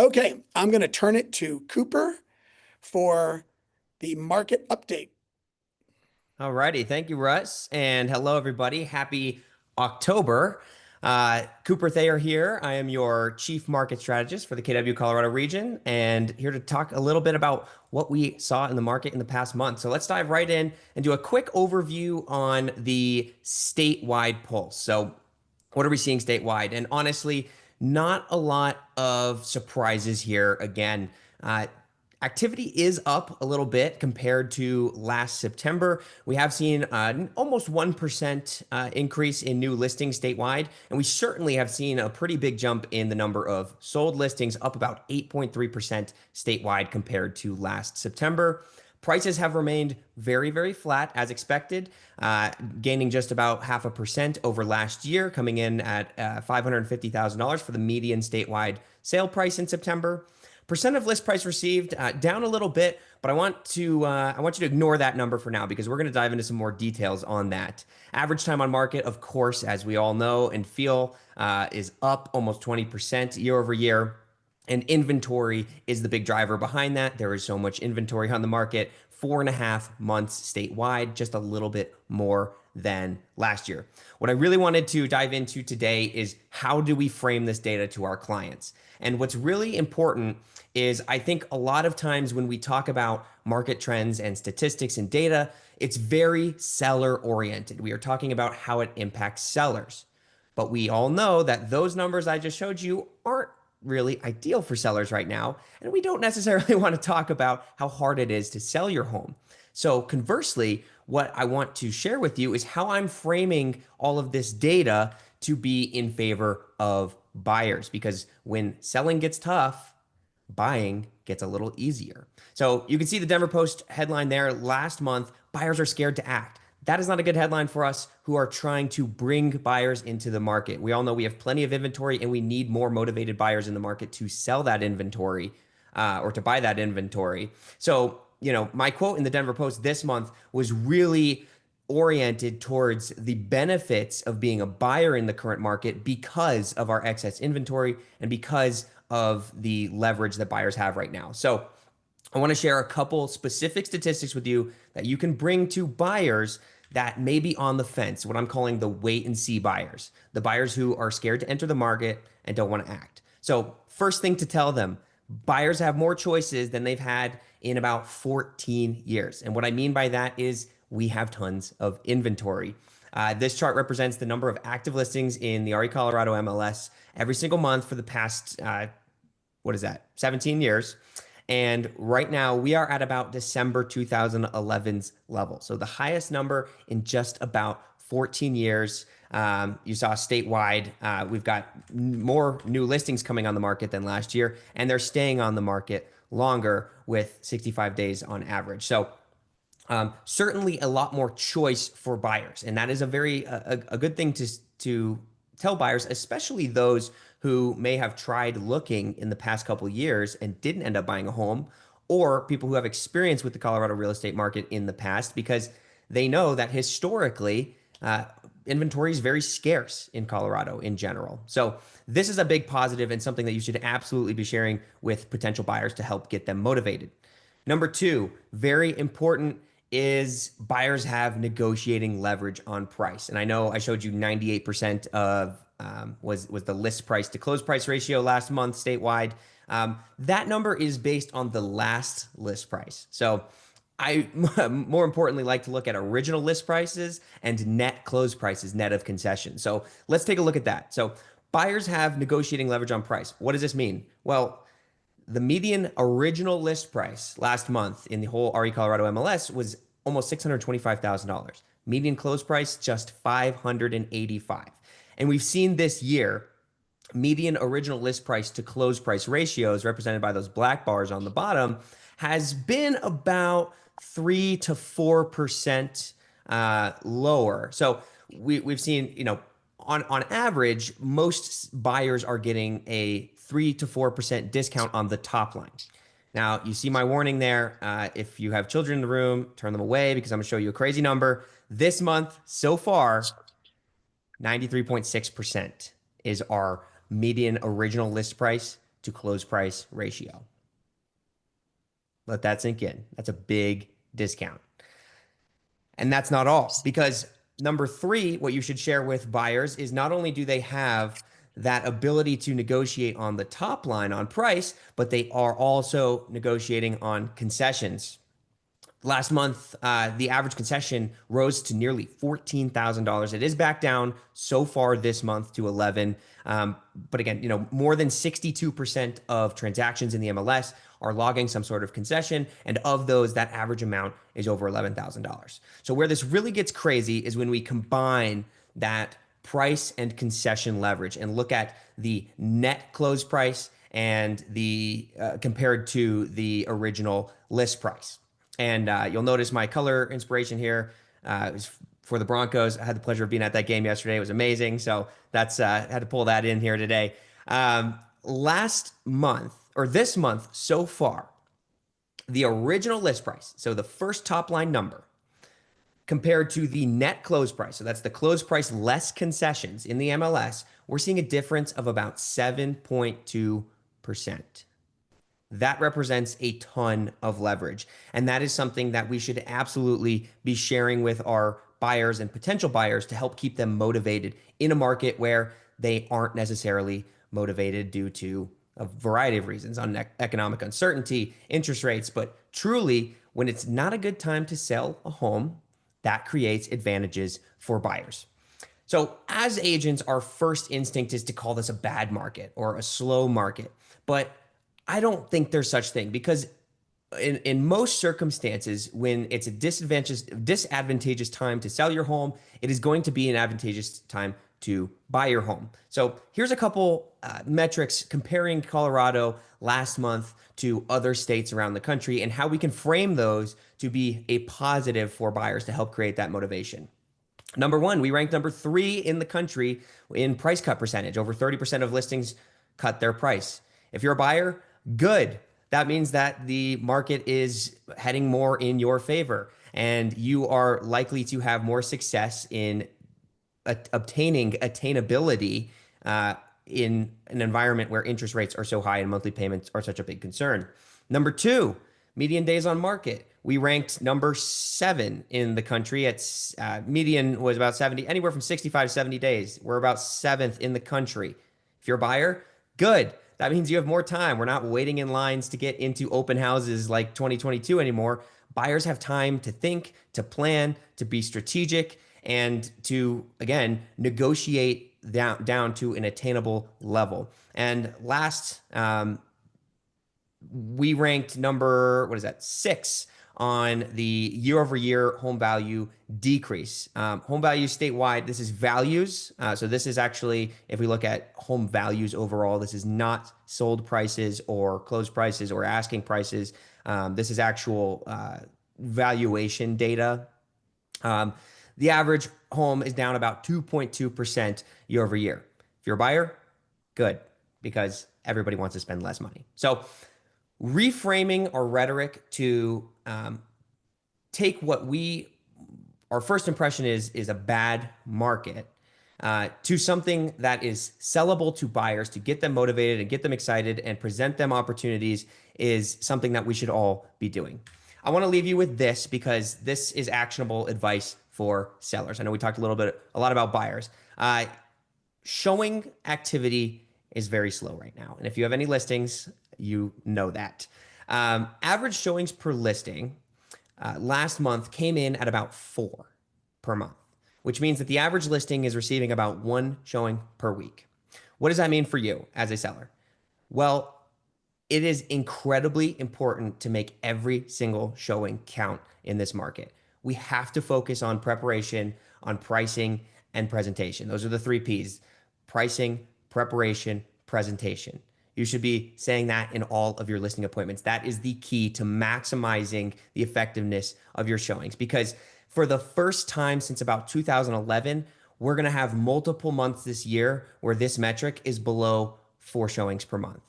Okay, I'm going to turn it to Cooper for the market update. Alrighty, thank you, Russ, and hello, everybody. Happy October. Cooper Thayer here. I am your Chief Market Strategist for the KW Colorado region, and here to talk a little bit about what we saw in the market in the past month. So let's dive right in and do a quick overview on the statewide pulse. So what are we seeing statewide? And honestly, not a lot of surprises here. Again, activity is up a little bit compared to last September. We have seen an almost 1% increase in new listings statewide, and we certainly have seen a pretty big jump in the number of sold listings, up about 8.3% statewide compared to last September. Prices have remained very, very flat as expected, gaining just about 0.5% over last year, coming in at $550,000 for the median statewide sale price in September. Percent of list price received down a little bit, but I want you to ignore that number for now because we're going to dive into some more details on that. Average time on market, of course, as we all know and feel, is up almost 20% year over year. And inventory is the big driver behind that. There is so much inventory on the market, 4.5 months statewide, just a little bit more than last year. What I really wanted to dive into today is how do we frame this data to our clients? And what's really important is I think a lot of times when we talk about market trends and statistics and data, it's very seller oriented. We are talking about how it impacts sellers. But we all know that those numbers I just showed you aren't really ideal for sellers right now. And we don't necessarily want to talk about how hard it is to sell your home. So conversely, what I want to share with you is how I'm framing all of this data to be in favor of buyers. Because when selling gets tough, buying gets a little easier. So you can see the Denver Post headline there. Last month, buyers are scared to act. That is not a good headline for us who are trying to bring buyers into the market. We all know we have plenty of inventory and we need more motivated buyers in the market to sell that inventory or to buy that inventory. So, my quote in the Denver Post this month was really oriented towards the benefits of being a buyer in the current market because of our excess inventory and because of the leverage that buyers have right now. So I want to share a couple specific statistics with you that you can bring to buyers that may be on the fence, what I'm calling the wait and see buyers, the buyers who are scared to enter the market and don't want to act. So first thing to tell them, buyers have more choices than they've had in about 14 years. And what I mean by that is we have tons of inventory. This chart represents the number of active listings in the RE Colorado MLS every single month for the past, 17 years. And right now we are at about December 2011's level. So the highest number in just about 14 years. You saw statewide, we've got more new listings coming on the market than last year, and they're staying on the market longer with 65 days on average. So certainly a lot more choice for buyers. And that is a good thing to tell buyers, especially those who may have tried looking in the past couple of years and didn't end up buying a home, or people who have experience with the Colorado real estate market in the past, because they know that historically, inventory is very scarce in Colorado in general. So this is a big positive and something that you should absolutely be sharing with potential buyers to help get them motivated. Number two, very important, is buyers have negotiating leverage on price. And I know I showed you 98% of was the list price to close price ratio last month statewide. That number is based on the last list price. So I more importantly like to look at original list prices and net close prices, net of concessions. So let's take a look at that. So buyers have negotiating leverage on price. What does this mean? Well, the median original list price last month in the whole RE Colorado MLS was almost $625,000. Median close price just $585. And we've seen this year median original list price to close price ratios represented by those black bars on the bottom has been about 3 to 4% lower. So we've seen, on average, most buyers are getting a 3 to 4% discount on the top line. Now, you see my warning there. If you have children in the room, turn them away because I'm going to show you a crazy number. This month, so far, 93.6% is our median original list price to close price ratio. Let that sink in. That's a big discount. And that's not all, because number three, what you should share with buyers is not only do they have that ability to negotiate on the top line on price, but they are also negotiating on concessions. Last month, the average concession rose to nearly $14,000. It is back down so far this month to 11. But again, more than 62% of transactions in the MLS are logging some sort of concession, and of those, that average amount is over $11,000. So where this really gets crazy is when we combine that price and concession leverage and look at the net close price and the compared to the original list price. And you'll notice my color inspiration here is for the Broncos. I had the pleasure of being at that game yesterday. It was amazing. So that's had to pull that in here today. Last month or this month so far, the original list price, so the first top line number, compared to the net close price, so that's the close price less concessions in the MLS, we're seeing a difference of about 7.2%. That represents a ton of leverage. And that is something that we should absolutely be sharing with our buyers and potential buyers to help keep them motivated in a market where they aren't necessarily motivated due to a variety of reasons on economic uncertainty, interest rates. But truly, when it's not a good time to sell a home, that creates advantages for buyers. So, as agents, our first instinct is to call this a bad market or a slow market. But I don't think there's such thing, because in most circumstances, when it's a disadvantageous time to sell your home, it is going to be an advantageous time to buy your home. So here's a couple metrics comparing Colorado last month to other states around the country and how we can frame those to be a positive for buyers to help create that motivation. Number one, we ranked number 3 in the country in price cut percentage. Over 30% of listings cut their price. If you're a buyer, good. That means that the market is heading more in your favor, and you are likely to have more success in obtaining attainability in an environment where interest rates are so high and monthly payments are such a big concern. Number 2, median days on market. We ranked number 7 in the country. It's median was about 70, anywhere from 65 to 70 days. We're about 7th in the country. If you're a buyer, good. That means you have more time. We're not waiting in lines to get into open houses like 2022 anymore. Buyers have time to think, to plan, to be strategic, and to, again, negotiate down to an attainable level. And last, we ranked number, 6 on the year-over-year home value decrease. Home values statewide, this is values. So this is actually, if we look at home values overall, this is not sold prices or closed prices or asking prices. This is actual valuation data. The average home is down about 2.2% year over year. If you're a buyer, good, because everybody wants to spend less money. So reframing our rhetoric to take what our first impression is a bad market to something that is sellable to buyers to get them motivated and get them excited and present them opportunities is something that we should all be doing. I want to leave you with this because this is actionable advice for sellers. I know we talked a lot about buyers. Showing activity is very slow right now. And if you have any listings, you know that. Average showings per listing last month came in at about 4 per month, which means that the average listing is receiving about 1 showing per week. What does that mean for you as a seller? Well, it is incredibly important to make every single showing count in this market. We have to focus on preparation, on pricing, and presentation. Those are the 3 Ps: pricing, preparation, presentation. You should be saying that in all of your listing appointments. That is the key to maximizing the effectiveness of your showings, because for the first time since about 2011, we're going to have multiple months this year where this metric is below 4 showings per month.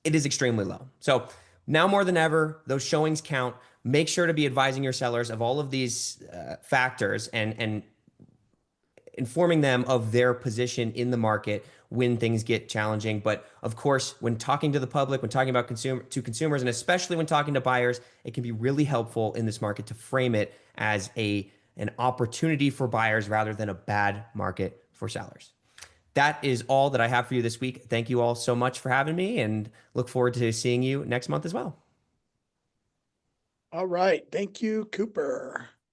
It is extremely low. So now more than ever, those showings count. Make sure to be advising your sellers of all of these factors and informing them of their position in the market when things get challenging. But of course, when talking to the public, when talking about consumers, and especially when talking to buyers, it can be really helpful in this market to frame it as an opportunity for buyers rather than a bad market for sellers. That is all that I have for you this week. Thank you all so much for having me, and look forward to seeing you next month as well. All right. Thank you, Cooper.